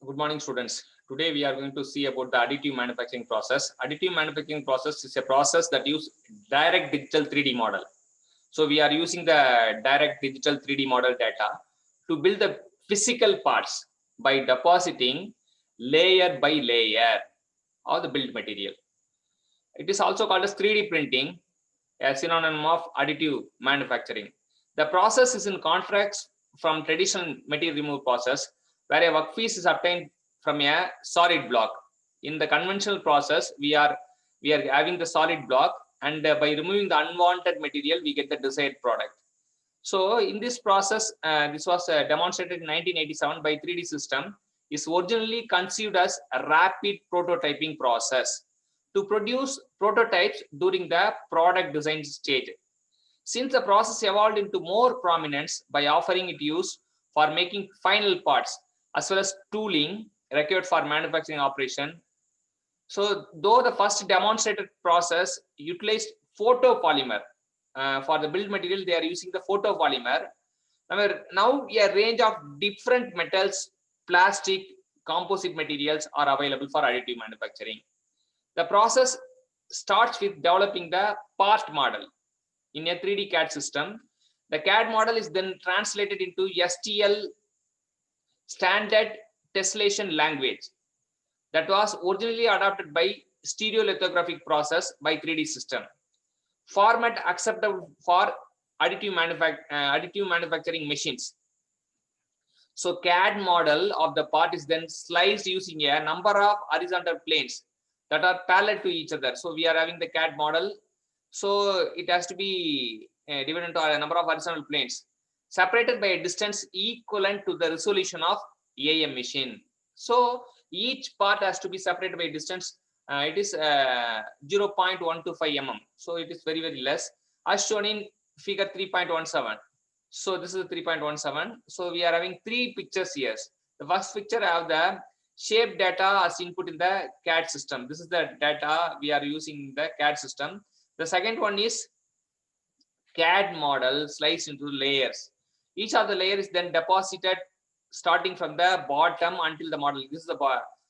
Good morning, students. Today we are going to see about the additive manufacturing process. Additive manufacturing process is a process that uses direct digital 3D model. So we are using the direct digital 3D model data to build the physical parts by depositing layer by layer of the build material. It is also called as 3D printing, a synonym of additive manufacturing. The process is in contrast from traditional material removal process, where a workpiece is obtained from a solid block. In the conventional process, we are having the solid block, and by removing the unwanted material, we get the desired product. So in this process, this was demonstrated in 1987 by 3D System, is originally conceived as a rapid prototyping process to produce prototypes during the product design stage. Since the process evolved into more prominence by offering it use for making final parts as well as tooling required for manufacturing operation. So though the first demonstrated process utilized photopolymer for the build material, they are using the photopolymer. Now a range of different metals, plastic, composite materials are available for additive manufacturing. The process starts with developing the part model in a 3D CAD system. The CAD model is then translated into STL, standard tessellation language, that was originally adopted by stereolithographic process by 3D System. Format acceptable for additive manufacturing machines. So CAD model of the part is then sliced using a number of horizontal planes that are parallel to each other. So we are having the CAD model. So it has to be divided into a number of horizontal planes separated by a distance equivalent to the resolution of AM machine. So each part has to be separated by a distance. It is 0.125 mm. So it is very less, as shown in figure 3.17. So this is 3.17. So we are having three pictures here. The first picture have the shape data as input in the CAD system. This is the data we are using in the CAD system. The second one is CAD model sliced into layers. Each of the layer is then deposited starting from the bottom until the model. This is the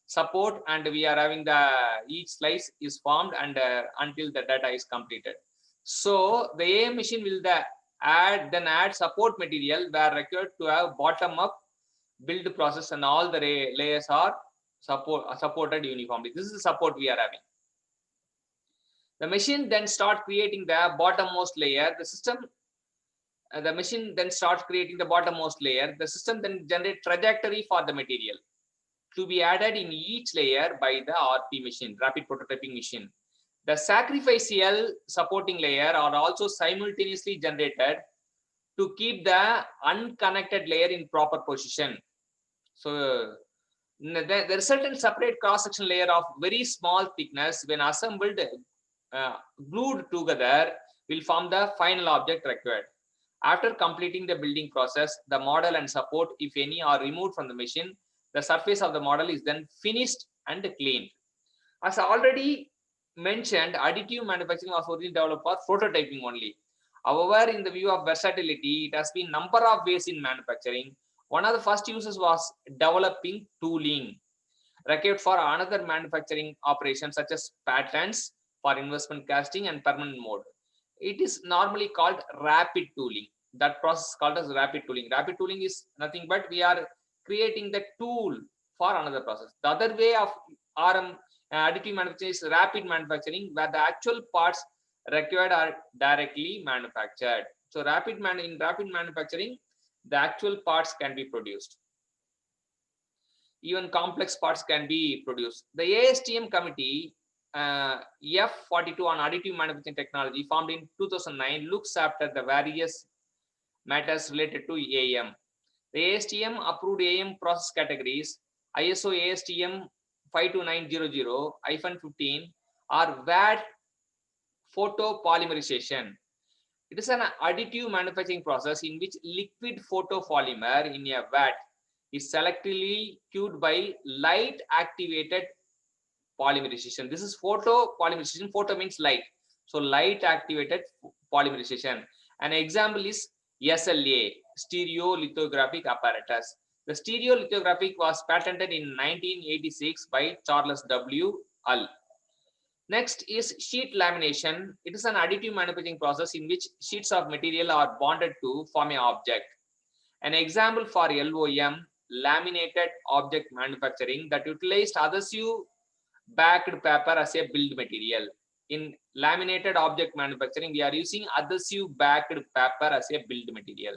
support, and we are having the each slice is formed and until the data is completed. So the AM machine will add support material where required to have bottom up build process, and all the layers are supported uniformly. This is the support we are having. The machine then start creating the bottommost layer. The machine then starts creating the bottommost layer. The system then generates trajectory for the material to be added in each layer by the RP machine, rapid prototyping machine. The sacrificial supporting layer are also simultaneously generated to keep the unconnected layer in proper position. So the resultant separate cross-section layer of very small thickness, when assembled, glued together, will form the final object required. After completing the building process, the model and support, if any, are removed from the machine. The surface of the model is then finished and cleaned. As already mentioned, additive manufacturing was originally developed for prototyping only. However, in the view of versatility, it has been number of ways in manufacturing. One of the first uses was developing tooling required for another manufacturing operations, such as patents for investment casting and permanent mold. It is normally called rapid tooling. That process is called as rapid tooling. Rapid tooling is nothing but we are creating the tool for another process. The other way of additive manufacturing is rapid manufacturing, where the actual parts required are directly manufactured. So in rapid manufacturing, the actual parts can be produced. Even complex parts can be produced. The ASTM committee F42 on additive manufacturing technology, formed in 2009, looks after the various matters related to AM. The ASTM approved AM process categories ISO ASTM 52900-15 are VAT photopolymerization. It is an additive manufacturing process in which liquid photopolymer in a vat is selectively cured by light activated polymerization. This is photopolymerization. Photo means light. So light activated polymerization. An example is SLA, stereolithographic apparatus. The stereolithography was patented in 1986 by Charles W. Hull. Next is sheet lamination. It is an additive manufacturing process in which sheets of material are bonded to form an object. An example for LOM, laminated object manufacturing, that utilized adhesive backed paper as a build material. In laminated object manufacturing, we are using adhesive backed paper as a build material.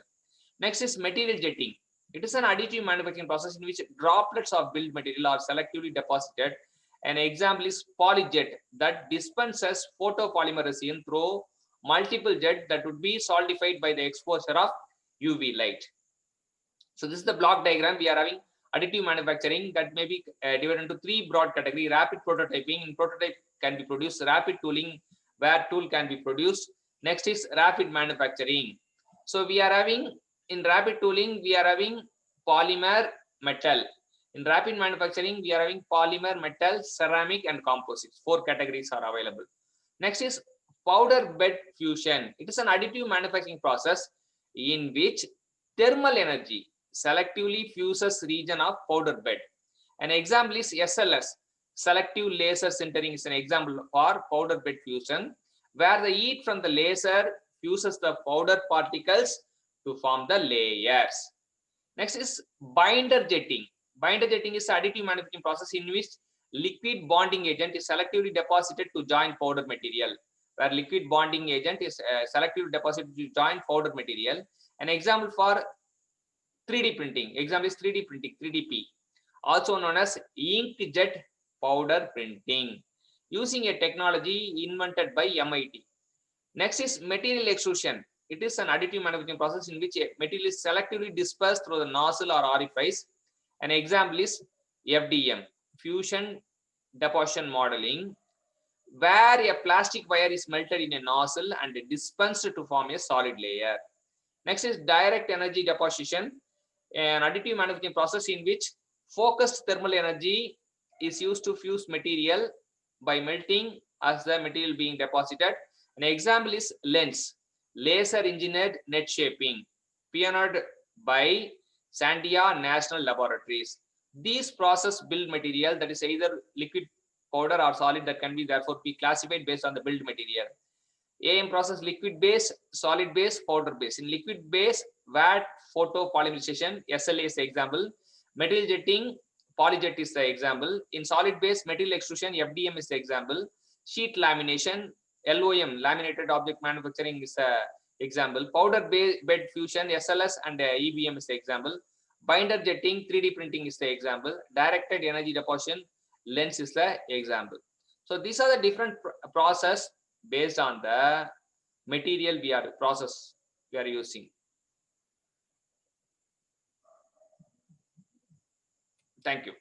Next is material jetting. It is an additive manufacturing process in which droplets of build material are selectively deposited. An example is polyjet, that dispenses photopolymer resin through multiple jets that would be solidified by the exposure of UV light. So this is the block diagram. We are having additive manufacturing that may be divided into three broad categories. Rapid prototyping. In prototype can be produced. Rapid tooling, where tool can be produced. Next is rapid manufacturing. So we are having, in rapid tooling, we are having polymer, metal. In rapid manufacturing, we are having polymer, metal, ceramic, and composites. Four categories are available. Next is powder bed fusion. It is an additive manufacturing process in which thermal energy selectively fuses region of powder bed. An example is SLS, selective laser sintering, is an example for powder bed fusion, where the heat from the laser fuses the powder particles to form the layers. Next is binder jetting. Binder jetting is additive manufacturing process in which liquid bonding agent is selectively deposited to join powder material, where liquid bonding agent is selectively deposited to join powder material. An example for 3D printing, example is 3D printing, 3DP, also known as inkjet powder printing, using a technology invented by MIT. Next is material extrusion. It is an additive manufacturing process in which a material is selectively dispersed through the nozzle or orifice. An example is FDM, fusion deposition modeling, where a plastic wire is melted in a nozzle and dispensed to form a solid layer. Next is direct energy deposition, an additive manufacturing process in which focused thermal energy is used to fuse material by melting as the material being deposited. An example is lens, laser engineered net shaping, pioneered by Sandia National Laboratories. These process build material that is either liquid, powder, or solid that can be therefore be classified based on the build material. AM process liquid base, solid base, powder base. In liquid base, VAT photopolymerization, SLA is the example. Material jetting, polyjet is the example. In solid base, material extrusion, FDM is the example. Sheet lamination, LOM, laminated object manufacturing is the example. Powder bed fusion, SLS, and EBM is the example. Binder jetting, 3D printing is the example. Directed energy deposition, lens is the example. So these are the different process based on the material we are using. Thank you.